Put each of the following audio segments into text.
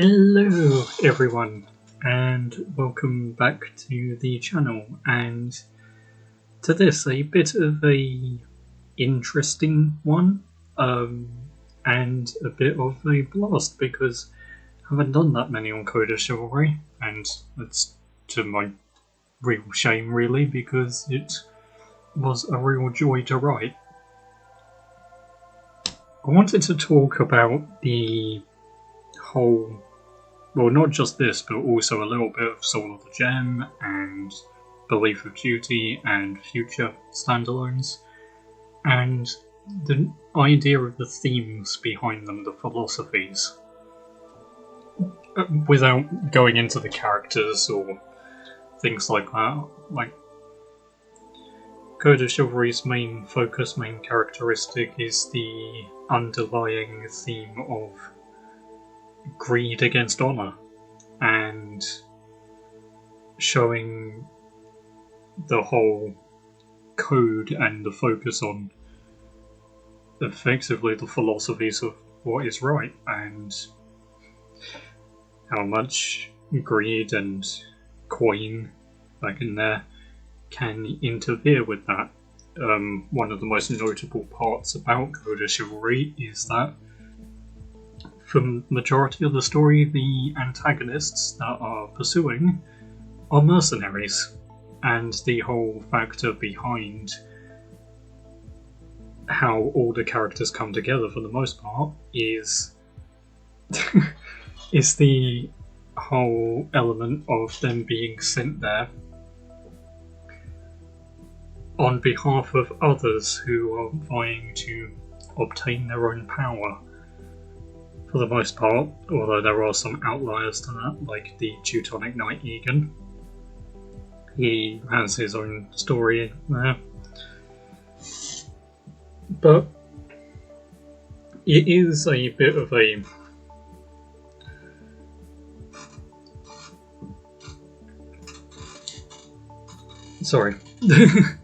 Hello everyone, and welcome back to the channel, and to this, a bit of a interesting one, and a bit of a blast, because I haven't done that many on Chivalry, and that's to my real shame really, because it was a real joy to write. I wanted to talk about the whole, well, not just this, but also a little bit of Soul of the Gem and Belief of Duty and future standalones, and the idea of the themes behind them, the philosophies, without going into the characters or things like that. Like, Code of Chivalry's main focus, main characteristic is the underlying theme of greed against honor, and showing the whole code and the focus on effectively the philosophies of what is right and how much greed and coin back in there can interfere with that. One of the most notable parts about Code of Chivalry is that for the majority of the story, the antagonists that are pursuing are mercenaries, and the whole factor behind how all the characters come together for the most part is is the whole element of them being sent there on behalf of others who are vying to obtain their own power. For the most part, although there are some outliers to that, like the Teutonic Knight Egan. He has his own story there. But it is a bit of a sorry. The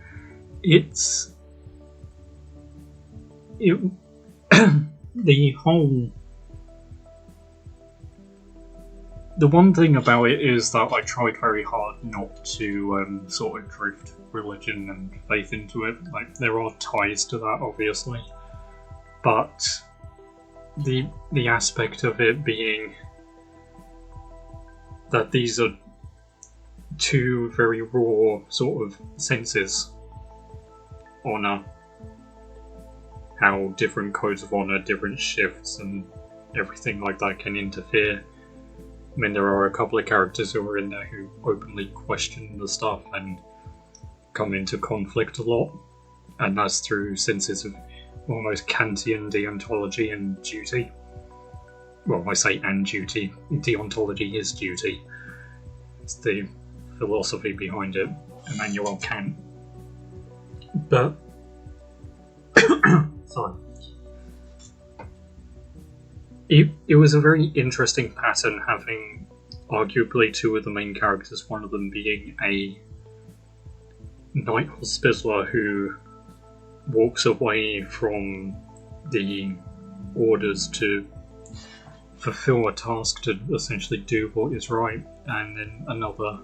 whole, the one thing about it is that I tried very hard not to sort of drift religion and faith into it. Like, there are ties to that, obviously, but the aspect of it being that these are two very raw sort of senses: honor, how different codes of honor, different shifts and everything like that can interfere. I mean, there are a couple of characters who are in there who openly question the stuff and come into conflict a lot, and that's through senses of almost Kantian deontology and duty. Well, I say and duty. Deontology is duty. It's the philosophy behind it, Immanuel Kant. But sorry. It was a very interesting pattern, having arguably two of the main characters, one of them being a Knight Hospitaller who walks away from the orders to fulfill a task to essentially do what is right, and then another,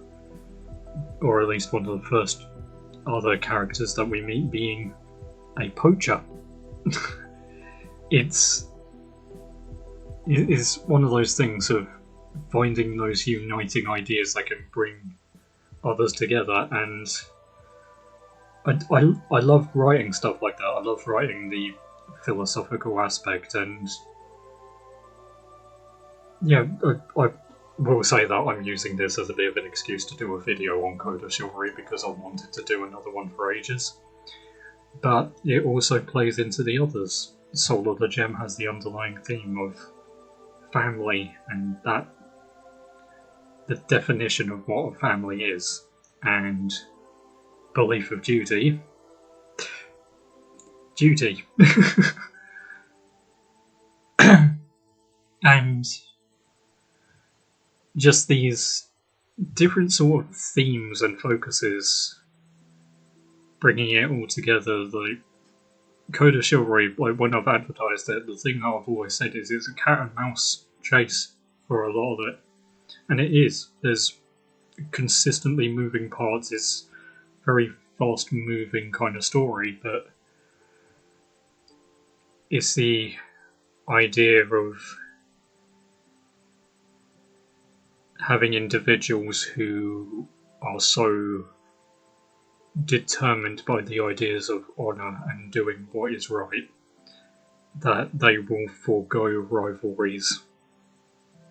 or at least one of the first other characters that we meet, being a poacher. It's one of those things of finding those uniting ideas that can bring others together, and I love writing stuff like that. I love writing the philosophical aspect, and yeah, I will say that I'm using this as a bit of an excuse to do a video on Code of Chivalry, because I wanted to do another one for ages. But it also plays into the others. Soul of the Gem has the underlying theme of family, and that the definition of what a family is, and Belief of Duty. And just these different sort of themes and focuses, bringing it all together. Like, Code of Chivalry, like when I've advertised it, the thing that I've always said is it's a cat and mouse chase for a lot of it. And it is. There's consistently moving parts. It's very fast moving kind of story, but it's the idea of having individuals who are so determined by the ideas of honour and doing what is right that they will forego rivalries.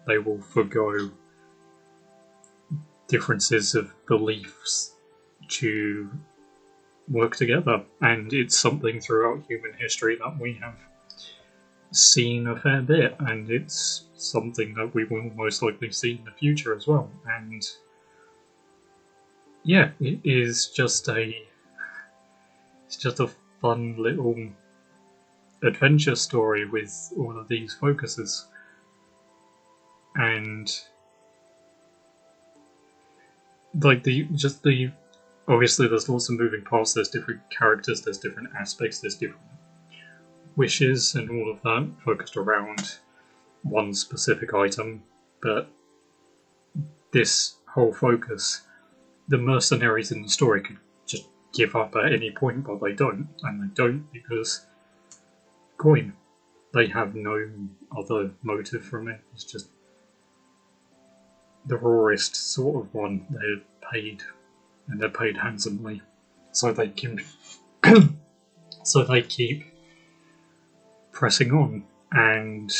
They will forego differences of beliefs to work together, and it's something throughout human history that we have seen a fair bit, and it's something that we will most likely see in the future as well. And yeah, it is just a fun little adventure story with all of these focuses. And like obviously there's lots of moving parts, there's different characters, there's different aspects, there's different wishes and all of that focused around one specific item, but this whole focus, the mercenaries in the story could just give up at any point, but they don't, and they don't because coin. They have no other motive from it. It's just the rawest sort of one. They're paid, and they're paid handsomely, so they can so they keep pressing on. And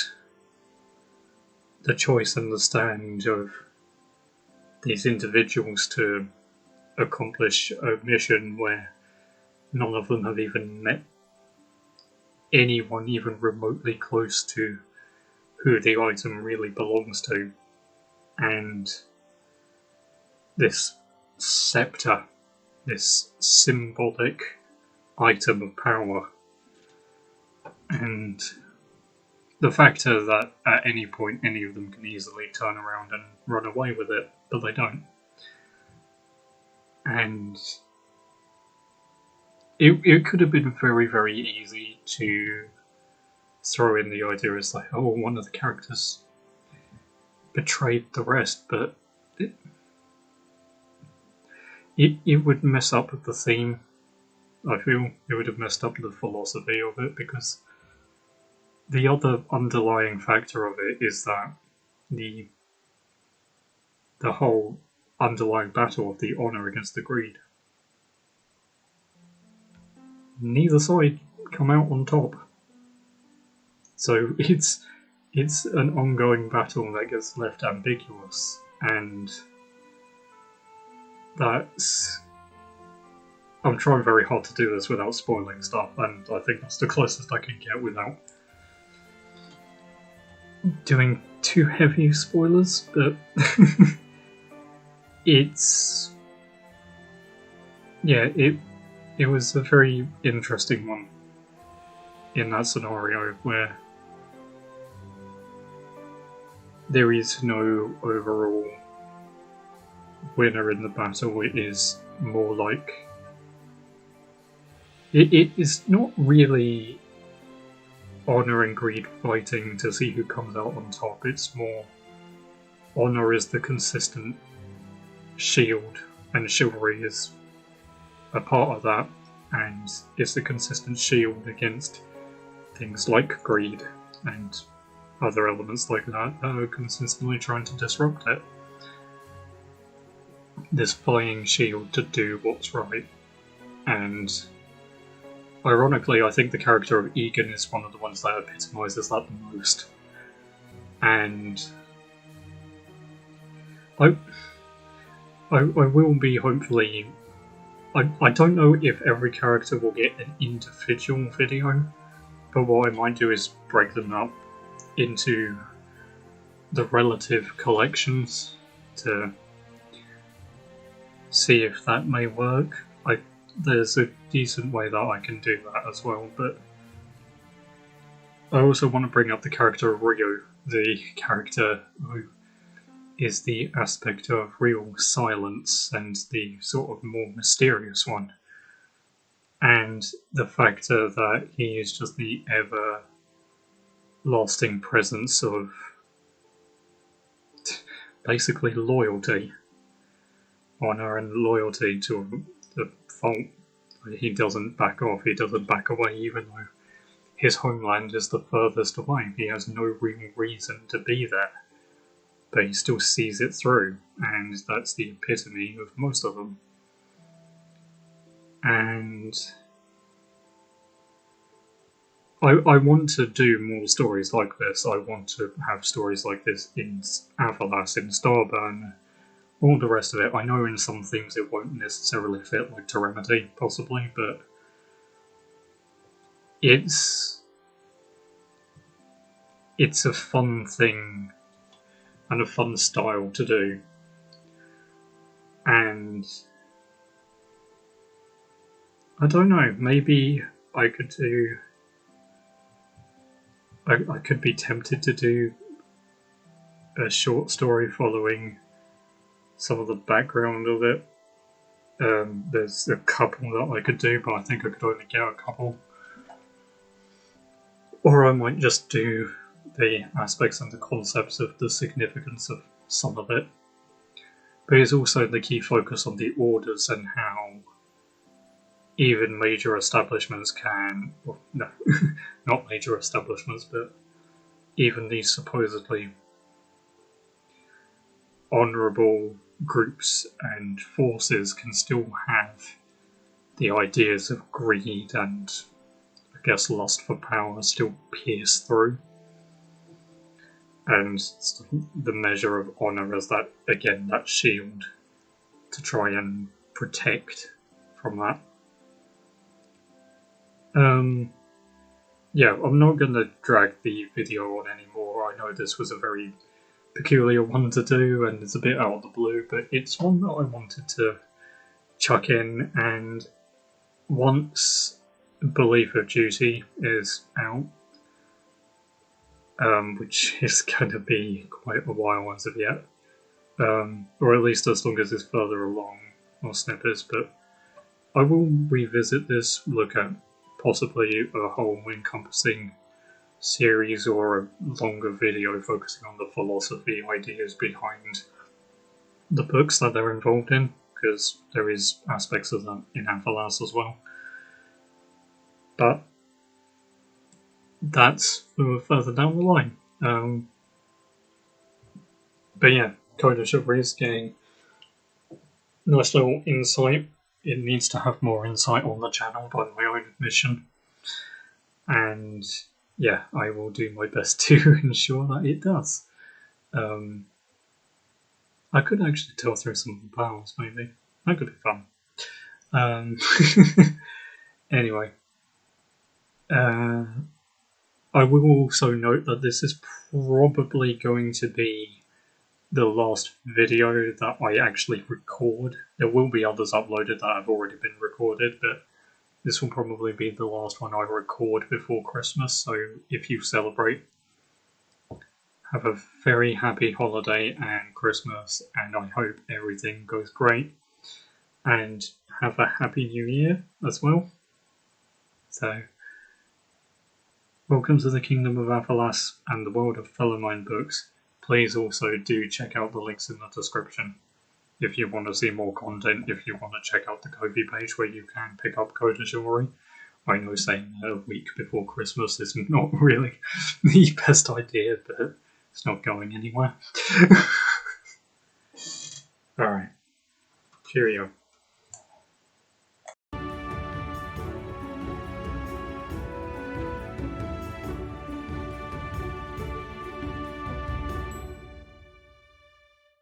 the choice and the stand of these individuals to accomplish a mission where none of them have even met anyone even remotely close to who the item really belongs to, and this scepter, this symbolic item of power, and the factor that at any point any of them can easily turn around and run away with it, but they don't. And it could have been very, very easy to throw in the idea as like, oh, one of the characters betrayed the rest, but it would mess up the theme. I feel it would have messed up the philosophy of it, because the other underlying factor of it is that the whole underlying battle of the honour against the greed. Neither side come out on top. So it's an ongoing battle that gets left ambiguous, and that's... I'm trying very hard to do this without spoiling stuff, and I think that's the closest I can get without doing too heavy spoilers, but it's... yeah, it was a very interesting one in that scenario where there is no overall winner in the battle. It is more like... It is not really honour and greed fighting to see who comes out on top. It's more honour is the consistent shield, and chivalry is a part of that, and it's the consistent shield against things like greed and other elements like that that are consistently trying to disrupt it. This flying shield to do what's right. And ironically, I think the character of Egan is one of the ones that epitomises that the most. And I will be hopefully... I don't know if every character will get an individual video, but what I might do is break them up into the relative collections to see if that may work. There's a decent way that I can do that as well, but I also want to bring up the character of Rio, the character who is the aspect of real silence and the sort of more mysterious one, and the factor that he is just the ever lasting presence of basically loyalty, honor and loyalty to the fault. He doesn't back off, he doesn't back away, even though his homeland is the furthest away. He has no real reason to be there, but he still sees it through, and that's the epitome of most of them. And I want to do more stories like this. I want to have stories like this in Avalas, in Starburn, all the rest of it. I know in some things it won't necessarily fit, like Teremity, possibly, but it's a fun thing and a fun style to do. And I don't know, maybe I could do... I could be tempted to do a short story following some of the background of it. There's a couple that I could do, but I think I could only get a couple. Or I might just do the aspects and the concepts of the significance of some of it. But it's also the key focus on the orders and how even major establishments can... Well, no, not major establishments, but even these supposedly honourable groups and forces can still have the ideas of greed and, I guess, lust for power still pierce through. And the measure of honour as that, again, that shield to try and protect from that. Yeah, I'm not going to drag the video on anymore. I know this was a very peculiar one to do and it's a bit out of the blue, but it's one that I wanted to chuck in, and once Belief of Duty is out, which is going to be quite a while as of yet, or at least as long as it's further along, or snippets, but I will revisit this, look at possibly a whole encompassing series or a longer video focusing on the philosophy ideas behind the books that they're involved in, because there is aspects of that in Avalas as well. But that's for further down the line. But yeah, Code of Chivalry is getting nice little insight. It needs to have more insight on the channel, by my own admission. And yeah, I will do my best to ensure that it does. I could actually tell through some of the powers, maybe. That could be fun. Anyway. I will also note that this is probably going to be the last video that I actually record. There will be others uploaded that have already been recorded, but this will probably be the last one I record before Christmas, so if you celebrate, have a very happy holiday and Christmas, and I hope everything goes great. And have a happy new year as well. So, welcome to the Kingdom of Avalas and the world of Fellow books. Please also do check out the links in the description if you want to see more content, if you want to check out the Ko-fi page where you can pick up Code of Chivalry. I know saying a week before Christmas is not really the best idea, but it's not going anywhere. Alright, cheerio.